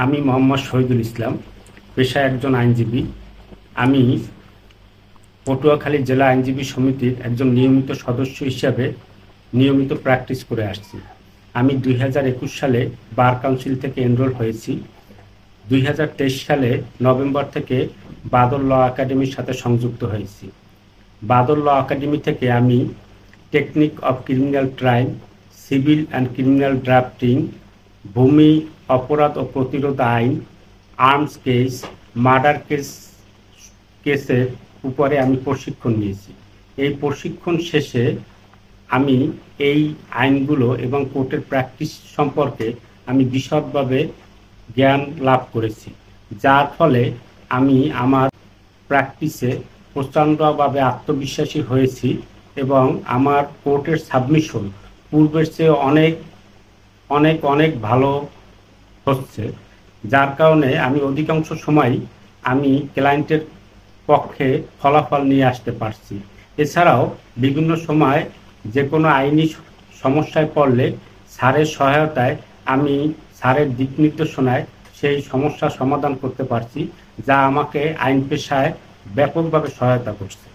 আমি মোহাম্মদ শহীদুল ইসলাম, পেশায় একজন আইনজীবী। আমি পটুয়াখালী জেলা আইনজীবী সমিতির একজন নিয়মিত সদস্য হিসাবে নিয়মিত প্র্যাকটিস করে আসছি। আমি 2021 সালে বার কাউন্সিল থেকে এনরোল হয়েছি। 2023 সালে নভেম্বর থেকে বাদল ল একাডেমির সাথে সংযুক্ত হয়েছি। বাদল ল একাডেমি থেকে আমি technique of criminal trial, civil and criminal drafting, ভূমি অপরাধ ও প্রতিরোধ আইন, আর্মস কেস, মার্ডার কেসের উপরে আমি প্রশিক্ষণ নিয়েছি। এই প্রশিক্ষণ শেষে আমি এই আইনগুলো এবং কোর্টের প্র্যাকটিস সম্পর্কে আমি বিশদভাবে জ্ঞান লাভ করেছি, যার ফলে আমি আমার প্র্যাকটিসে প্রচণ্ডভাবে আত্মবিশ্বাসী হয়েছি এবং আমার কোর্টের সাবমিশন পূর্বের চেয়ে অনেক অনেক অনেক ভালো হচ্ছে, যার কারণে আমি অধিকাংশ সময় আমি ক্লায়েন্টের পক্ষে ফলাফল নিয়ে আসতে পারছি। এছাড়াও বিভিন্ন সময় যে কোনো আইনি সমস্যায় পড়লে স্যারের সহায়তায় আমি স্যারের দিক নির্দেশনায় সেই সমস্যার সমাধান করতে পারছি, যা আমাকে আইন পেশায় ব্যাপকভাবে সহায়তা করছে।